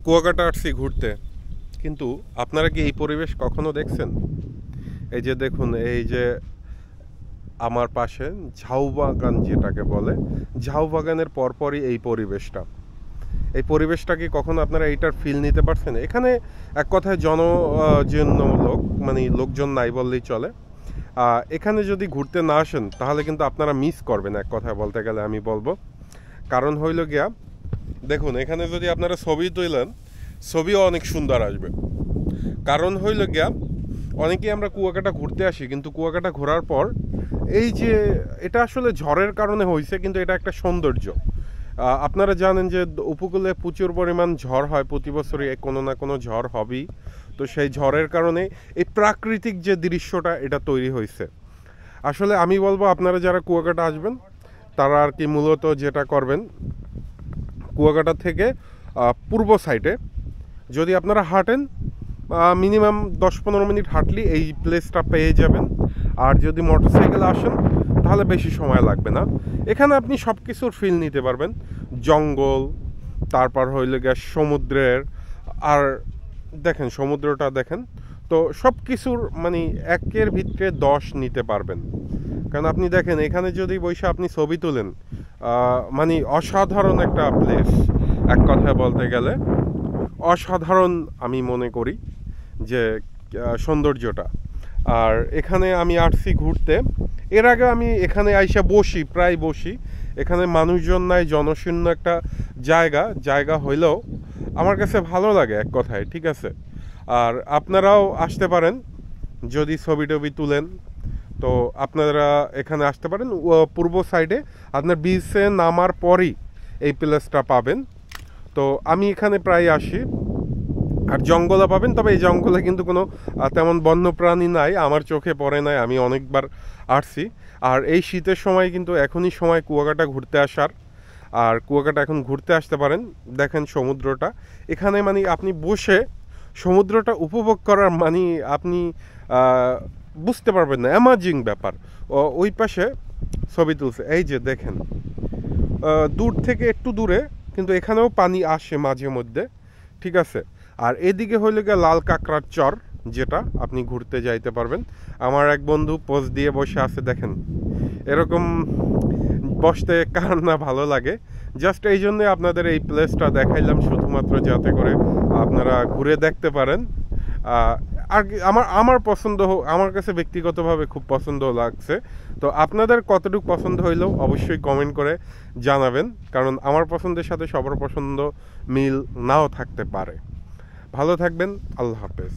কুয়াকাটা আসছি ঘুরতে, কিন্তু আপনারা কি এই পরিবেশ কখনো দেখছেন? এই যে দেখুন, এই যে আমার পাশে ঝাউ বাগান যেটাকে বলে, ঝাউ বাগানের পরপরই এই পরিবেশটা কি কখনো আপনারা এইটার ফিল নিতে পারছেন? এখানে এক কথায় জনজীর্ণমূলক, মানে লোকজন নাই বললেই চলে। এখানে যদি ঘুরতে না আসেন তাহলে কিন্তু আপনারা মিস করবেন, এক কথায় বলতে গেলে আমি বলবো। কারণ হইল গিয়া, দেখুন এখানে যদি আপনারা ছবি তুলেন, ছবিও অনেক সুন্দর আসবে। কারণ হইল গিয়া, অনেকেই আমরা কুয়াকাটা ঘুরতে আসি, কিন্তু কুয়াকাটা ঘোরার পর এই যে এটা আসলে ঝড়ের কারণে হয়েছে, কিন্তু এটা একটা সৌন্দর্য। আপনারা জানেন যে উপকূলে প্রচুর পরিমাণ ঝড় হয়, প্রতি বছরই কোনো না কোনো ঝড় হবেই। তো সেই ঝড়ের কারণে এই প্রাকৃতিক যে দৃশ্যটা এটা তৈরি হয়েছে। আসলে আমি বলবো, আপনারা যারা কুয়াকাটা আসবেন তারা আর কি মূলত যেটা করবেন, কুয়াকাটা থেকে পূর্ব সাইডে যদি আপনারা হাঁটেন, মিনিমাম 10-15 মিনিট হাঁটলেই এই প্লেসটা পেয়ে যাবেন। আর যদি মোটরসাইকেলে আসেন তাহলে বেশি সময় লাগবে না। এখানে আপনি সব কিছুর ফিল নিতে পারবেন, জঙ্গল, তারপর হইলে গিয়ে সমুদ্রের। আর দেখেন সমুদ্রটা দেখেন, তো সব কিছুর মানে একের ভিতরে 10 নিতে পারবেন। কারণ আপনি দেখেন এখানে যদি বসে আপনি ছবি তোলেন, মানে অসাধারণ একটা প্লেস, এক কথায় বলতে গেলে অসাধারণ আমি মনে করি যে সৌন্দর্যটা। আর এখানে আমি আসছি ঘুরতে, এর আগে আমি এখানে আইসা প্রায় বসি। এখানে মানুষজন নাই, জনশূন্য একটা জায়গা হইলেও আমার কাছে ভালো লাগে, এক কথায়, ঠিক আছে। আর আপনারাও আসতে পারেন, যদি ছবি টবি তুলেন তো আপনারা এখানে আসতে পারেন। পূর্ব সাইডে আপনার বিচে নামার পরই এই প্লেসটা পাবেন। তো আমি এখানে প্রায় আসি। আর জঙ্গলে পাবেন, তবে এই জঙ্গলে কিন্তু কোনো তেমন বন্যপ্রাণী নাই, আমার চোখে পড়ে নাই, আমি অনেকবার আসছি। আর এই শীতের সময় কিন্তু এখনই সময় কুয়াকাটা ঘুরতে আসার। আর কুয়াকাটা এখন ঘুরতে আসতে পারেন। দেখেন সমুদ্রটা এখানে, মানে আপনি বসে সমুদ্রটা উপভোগ করার মানে আপনি বুঝতে পারবেন না, অ্যামাজিং ব্যাপার। ওই পাশে ছবি তুলছে, এই যে দেখেন, দূর থেকে একটু দূরে, কিন্তু এখানেও পানি আসে মাঝে মধ্যে, ঠিক আছে। আর এদিকে হইলে গিয়ে লাল কাঁকড়ার চর, যেটা আপনি ঘুরতে যাইতে পারবেন। আমার এক বন্ধু পোজ দিয়ে বসে আছে, দেখেন। এরকম বসতে কার না ভালো লাগে। জাস্ট এই জন্যে আপনাদের এই প্লেসটা দেখাইলাম, শুধুমাত্র যাতে করে আপনারা ঘুরে দেখতে পারেন। আর আমার পছন্দ, আমার কাছে ব্যক্তিগতভাবে খুব পছন্দ লাগছে। তো আপনাদের কতটুকু পছন্দ হইলেও অবশ্যই কমেন্ট করে জানাবেন, কারণ আমার পছন্দের সাথে সবার পছন্দ মিল নাও থাকতে পারে। ভালো থাকবেন, আল্লাহ হাফেজ।